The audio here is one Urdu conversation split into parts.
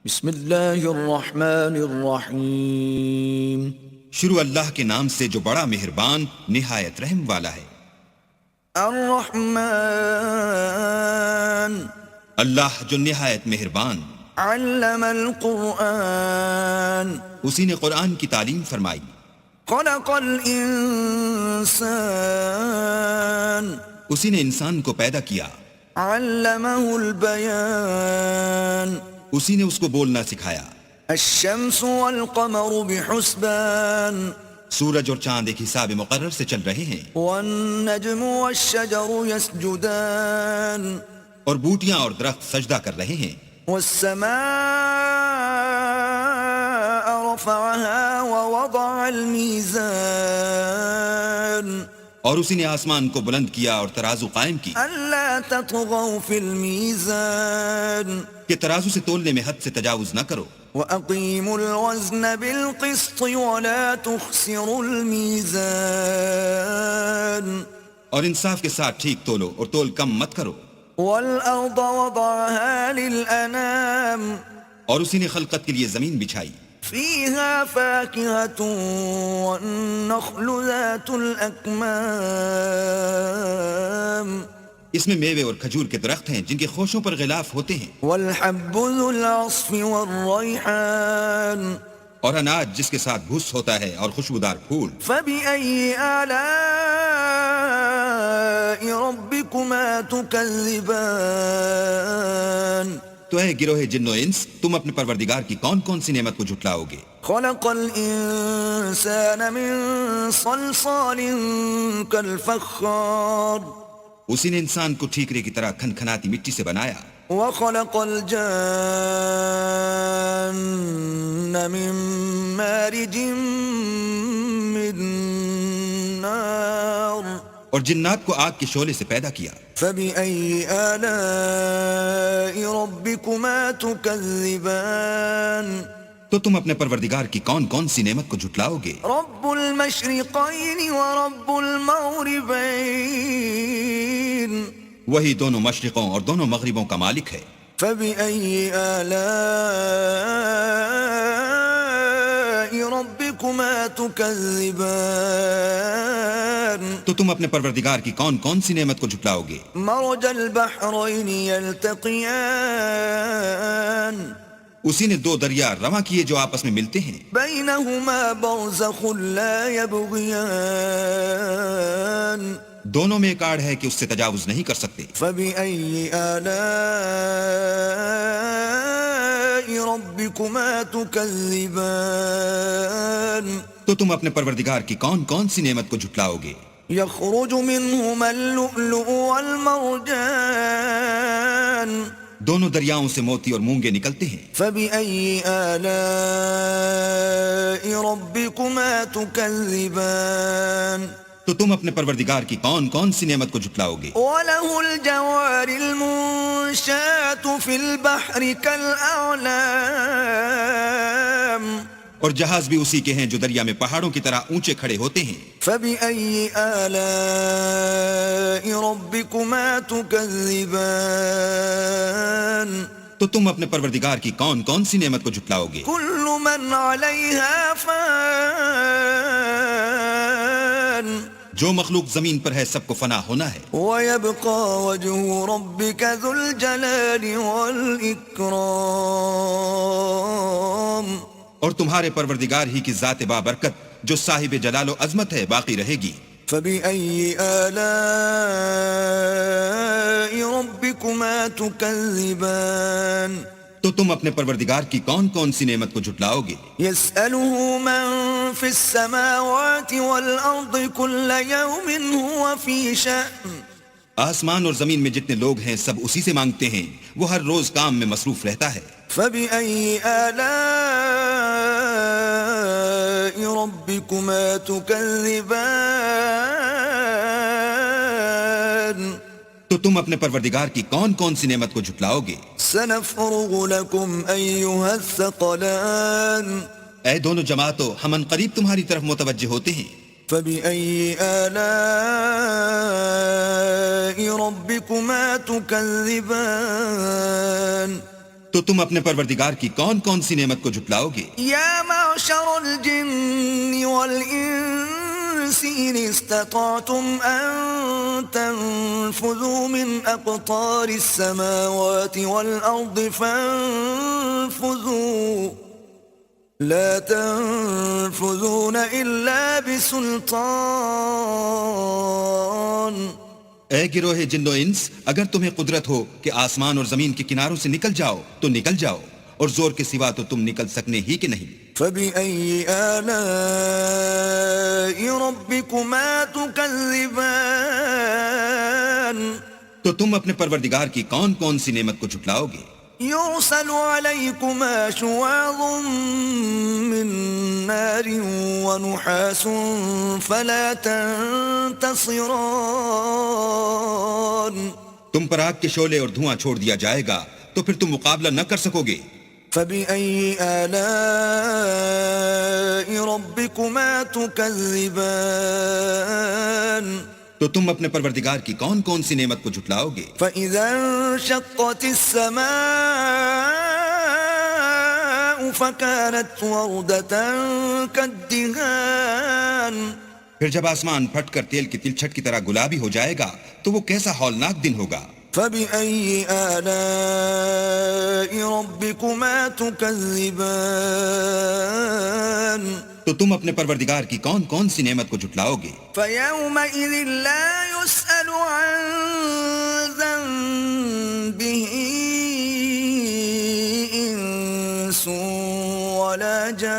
بسم اللہ الرحمن الرحیم. شروع اللہ کے نام سے جو بڑا مہربان نہایت رحم والا ہے. الرحمن اللہ جو نہایت مہربان. علم القرآن اسی نے قرآن کی تعلیم فرمائی. خلق الانسان اسی نے انسان کو پیدا کیا. علمہ البیان اسی نے اس کو بولنا سکھایا. الشمس والقمر بحسبان سورج اور چاند ایک حساب مقرر سے چل رہے ہیں. والنجم والشجر يسجدان اور بوٹیاں اور درخت سجدہ کر رہے ہیں. والسماء رفعها ووضع الميزان اور اسی نے آسمان کو بلند کیا اور ترازو قائم کی ألا تطغوا في الميزان کہ ترازو سے تولنے میں حد سے تجاوز نہ کرو. وأقيموا الوزن بالقسط ولا تخسروا الميزان اور انصاف کے ساتھ ٹھیک تولو اور تول کم مت کرو. والأرض وضعها للأنام اور اسی نے خلقت کے لیے زمین بچھائی. فيها فاكهة والنخل ذات الأكمام اس میں میوے اور کھجور کے درخت ہیں جن کے خوشوں پر غلاف ہوتے ہیں. والحب ذو العصف والريحان اور اناج جس کے ساتھ بھوس ہوتا ہے اور خوشبودار پھول. فبأي آلاء ربكما تكذبان تو اے گروہ جن و انس تم اپنے پروردگار کی کون کون سی نعمت کو جھٹلاؤ گے. خلق الإنسان من صلصال كالفخار اسی نے انسان کو ٹھیکرے کی طرح کھنکھناتی مٹی سے بنایا. وخلق الجان من مارج من نار اور جنات کو آگ کے شعلے سے پیدا کیا. فبأي آلاء ربكما تكذبان تو تم اپنے پروردگار کی کون کون سی نعمت کو جھٹلاؤ گے. رب المشرقين ورب المغربين وہی دونوں مشرقوں اور دونوں مغربوں کا مالک ہے. فبأي آلاء ربكما تكذبان تو تم اپنے پروردگار کی کون کون سی نعمت کو جھٹلاؤ گے. مرج البحرين يلتقيان اسی نے دو دریا رواں کیے جو آپس میں ملتے ہیں. بينهما برزخ لا يبغيان دونوں میں ایک آڑ ہے کہ اس سے تجاوز نہیں کر سکتے. فبأي آلاء ربكما تكذبان تو تم اپنے پروردگار کی کون کون سی نعمت کو جھٹلاؤ گے. يخرج منهما اللؤلؤ والمرجان دونوں دریاؤں سے موتی اور مونگے نکلتے ہیں. فبأي آلاء ربكما تكذبان تو تم اپنے پروردگار کی کون کون سی نعمت کو جھٹلاؤ گے. وله الجوار المنشآت في البحر كالأعلام اور جہاز بھی اسی کے ہیں جو دریا میں پہاڑوں کی طرح اونچے کھڑے ہوتے ہیں. فبأي آلاء ربكما تكذبان تو تم اپنے پروردگار کی کون کون سی نعمت کو جھٹلاؤ گے. كل من عليها فان جو مخلوق زمین پر ہے سب کو فنا ہونا ہے. ويبقى وجه ربك ذو الجلال والإكرام اور تمہارے پروردگار ہی کی ذات بابرکت جو صاحب جلال و عظمت ہے باقی رہے گی. فبأي آلاء ربكما تكذبان تو تم اپنے پروردگار کی کون کون سی نعمت کو جھٹلاؤ گے. يسأله من في السماوات والأرض كل يوم هو في شأن آسمان اور زمین میں جتنے لوگ ہیں سب اسی سے مانگتے ہیں. وہ ہر روز کام میں مصروف رہتا ہے. فبأي آلاء ربكما تكذبان تو تم اپنے پروردگار کی کون کون سی نعمت کو جھٹلاؤ گے. سنفرغ لكم أيها الثقلان اے دونوں جماعتوں ہم ان قریب تمہاری طرف متوجہ ہوتے ہیں. فبأي آلاء ربكما تكذبان تو تم اپنے پروردگار کی کون کون سی نعمت کو جھٹلاؤ گے؟ يا معشر الجن والإنس إن استطعتم أن تنفذوا من أقطار السماوات والأرض فانفذوا لا تنفذون إلا بسلطان. اے گروہ جن و انس، اگر تمہیں قدرت ہو کہ آسمان اور زمین کے کناروں سے نکل جاؤ تو نکل جاؤ، اور زور کے سوا تو تم نکل سکنے ہی کہ نہیں. فبأي آلاء ربكما تكذبان. تو تم اپنے پروردگار کی کون کون سی نعمت کو جھٹلاؤ گے؟ يرسل عليكما شواظ من نار ونحاس فلا تنتصران. تم پر آگ کے شعلے اور دھواں چھوڑ دیا جائے گا تو پھر تم مقابلہ نہ کر سکو گے. فبأي آلاء ربكما تكذبان. تو تم اپنے پروردگار کی کون کون سی نعمت کو جھٹلاؤ گے؟ فإذا انشقت السماء فكانت وردة كالدهان. پھر جب آسمان پھٹ کر تیل کی تلچھٹ کی طرح گلابی ہو جائے گا تو وہ کیسا ہولناک دن ہوگا. فبأي آلاء ربكما تكذبان. تو تم اپنے پروردگار کی کون کون سی نعمت کو جھٹلاؤ گے؟ فيومئذ لا يسأل عن ذنبه إنس ولا جان.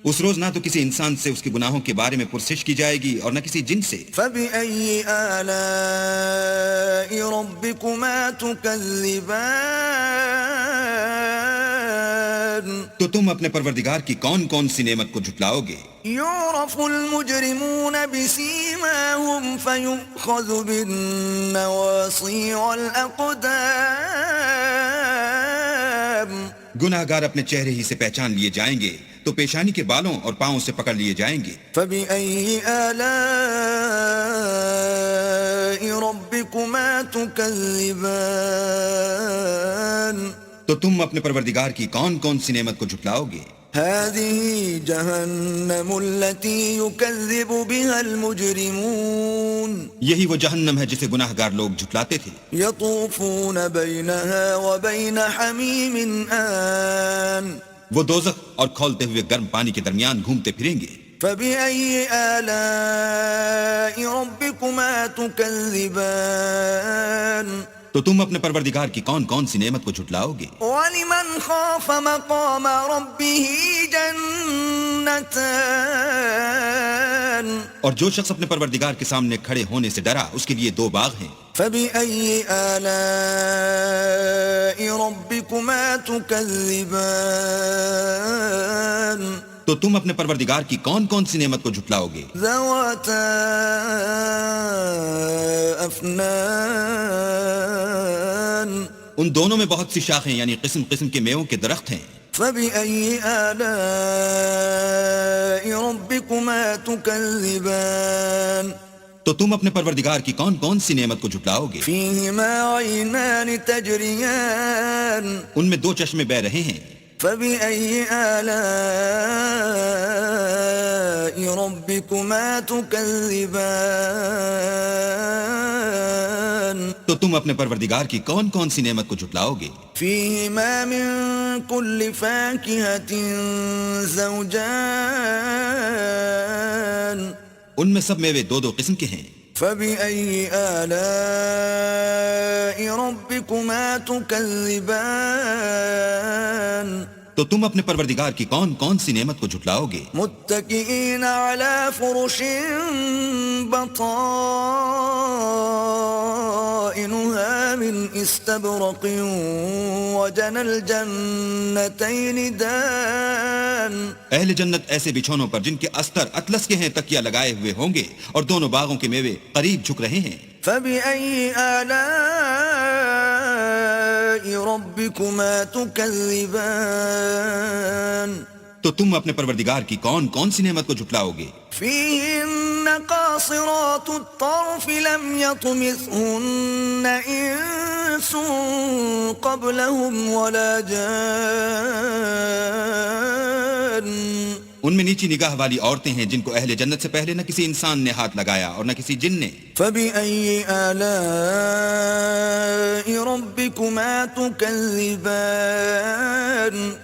اس روز نہ تو کسی انسان سے اس کے گناہوں کے بارے میں پرسش کی جائے گی اور نہ کسی جن سے. فبأي آلاء ربكما تكذبان. تو تم اپنے پروردگار کی کون کون سی نعمت کو جھٹلاؤ گے؟ يعرف المجرمون بسيماهم فيؤخذ بالنواصي والأقدام. گناہگار اپنے چہرے ہی سے پہچان لیے جائیں گے تو پیشانی کے بالوں اور پاؤں سے پکڑ لیے جائیں گے. فبأي آلاء ربكما تكذبان. تو تم اپنے پروردگار کی کون کون سی نعمت کو جھٹلاؤ گے؟ هذه جهنم التي يكذب بها المجرمون. یہی وہ جہنم ہے جسے گناہگار لوگ جھٹلاتے تھے. يطوفون بينها وبين حميم آن. وہ دوزخ اور کھولتے ہوئے گرم پانی کے درمیان گھومتے پھریں گے. فبأي آلاء ربكما تكذبان. تو تم اپنے پروردگار کی کون کون سی نعمت کو جھٹلاؤ گے؟ ولمن خاف مقام ربه جنتان. اور جو شخص اپنے پروردگار کے سامنے کھڑے ہونے سے ڈرا اس کے لیے دو باغ ہیں. فبأي آلاء ربكما تكذبان. تو تم اپنے پروردگار کی کون کون سی نعمت کو جھٹلاؤ گے؟ ذواتا افنان. ان دونوں میں بہت سی شاخیں یعنی قسم قسم کے میووں کے درخت ہیں. فبأي آلاء ربكما تكذبان. تو تم اپنے پروردگار کی کون کون سی نعمت کو جھٹلاؤ گے؟ فيهما عينان تجريان. ان میں دو چشمے بہہ رہے ہیں. فبأي آلاء ربكما تكذبان. تو تم اپنے پروردگار کی کون کون سی نعمت کو جھٹلاؤ گے؟ فيهما من كل فاكهة زوجان. ان میں سب میوے دو دو قسم کے ہیں. فبأي آلاء ربكما تكذبان. تو تم اپنے پروردگار کی کون کون سی نعمت کو جھٹلاؤ گے؟ متكئين على فرش بطائنها من استبرق وجنى الجنتين دان. اہل جنت ایسے بچھونوں پر جن کے استر اطلس کے ہیں تکیہ لگائے ہوئے ہوں گے اور دونوں باغوں کے میوے قریب جھک رہے ہیں. فبأي آلاء ربكما تكذبان. تو تم اپنے پروردگار کی کون کون سی نعمت کو جھٹلاؤ گے؟ فيهن قاصرات الطرف لم يطمثهن إنس قبلهم ولا جان ان میں نیچی نگاہ والی عورتیں ہیں جن کو اہل جنت سے پہلے نہ کسی انسان نے ہاتھ لگایا اور نہ کسی جن نے. فبأي آلاء ربكما تكذبان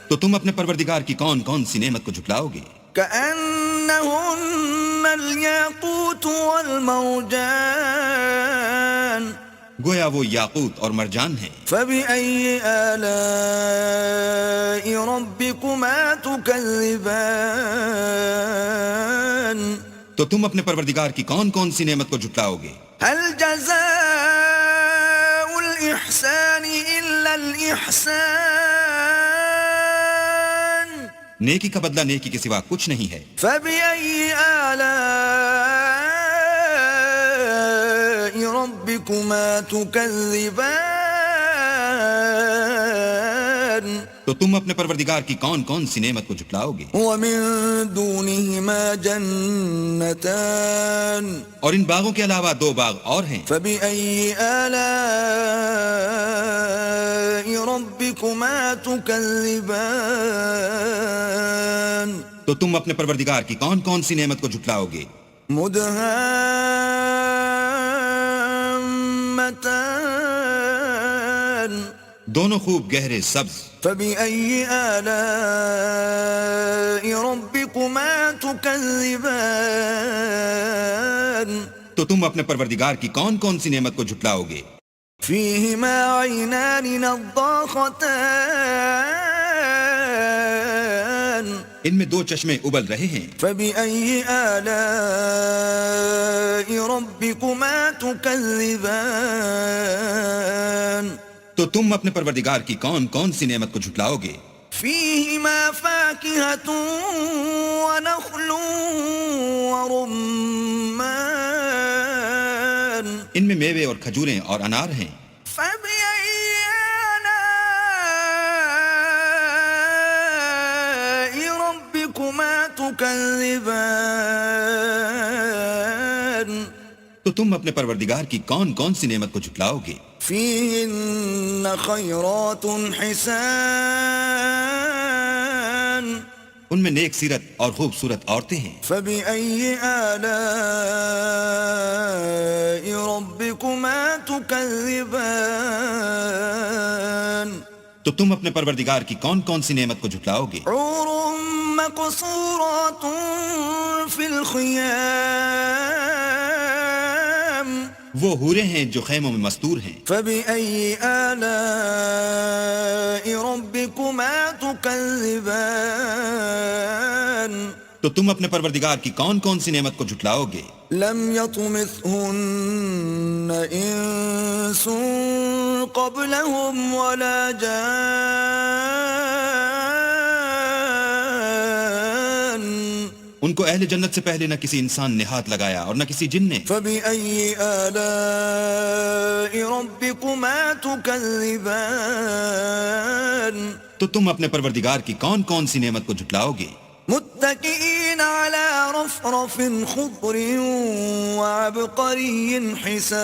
تو تم اپنے پروردگار کی کون کون سی نعمت کو جھٹلاؤ گے؟ كأنهن الياقوت والمرجان گویا وہ یاقوت اور مرجان ہیں. فبأي آلاء ربكما تكذبان تو تم اپنے پروردگار کی کون کون سی نعمت کو جھٹلاؤ گے؟ هل جزاء الإحسان إلا الإحسان نیکی کا بدلہ نیکی کے سوا کچھ نہیں ہے. فبأي آلاء ربكما تكذبان تو تم اپنے پروردگار کی کون کون سی نعمت کو جھٹلاؤ گے؟ ومن دونهما جنتان اور ان باغوں کے علاوہ دو باغ اور ہیں. فبأي آلاء ربكما تكذبان تو تم اپنے پروردگار کی کون کون سی نعمت کو جھٹلاؤ گے؟ مدهامتان دونوں خوب گہرے سبز. فبأي آلاء ربكما تكذبان تو تم اپنے پروردگار کی کون کون سی نعمت کو جھٹلاؤ گے؟ فيهما عينان نضاختان ان میں دو چشمے ابل رہے ہیں. فبأي آلاء ربكما تكذبان تو تم اپنے پروردگار کی کون کون سی نعمت کو جھٹلاؤ گے؟ فيهما فاكهة ونخل ورمان ان میں میوے اور کھجوریں اور انار ہیں. فبأي آلاء ربكما تكذبان تو تم اپنے پروردگار کی کون کون سی نعمت کو جھٹلاؤ گے؟ فيهن خيرات حسان ان میں نیک سیرت اور خوبصورت عورتیں ہیں. فبأي آلاء ربكما تكذبان تو تم اپنے پروردگار کی کون کون سی نعمت کو جھٹلاؤ گے؟ حور مقصورات في الخيام وہ حوریں ہیں جو خیموں میں مستور ہیں. فبأي آلاء ربكما تكذبان تو تم اپنے پروردگار کی کون کون سی نعمت کو جھٹلاؤ گے؟ لم يطمثهن إنس قبلهم ولا جان ان کو اہل جنت سے پہلے نہ کسی انسان نے ہاتھ لگایا اور نہ کسی جن نے. فبأي آلاء ربكما تكذبان تو تم اپنے پروردگار کی کون کون سی نعمت کو جھٹلاؤ گے؟ متكئين على رفرف خضر وعبقري حسان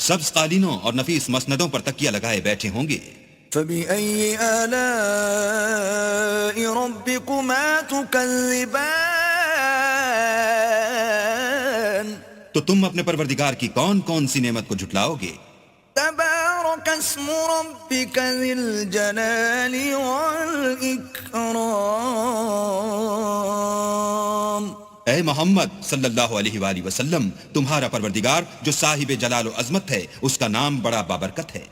سبز قالینوں اور نفیس مسندوں پر تکیہ لگائے بیٹھے ہوں گے. فبأي آلاء ربكما تكذبان تو تم اپنے پروردگار کی کون کون سی نعمت کو جھٹلاؤ گے؟ تبارك اسم ربك ذي الجلال والإكرام اے محمد صلی اللہ علیہ وآلہ وسلم، تمہارا پروردگار جو صاحب جلال و عظمت ہے، اس کا نام بڑا بابرکت ہے.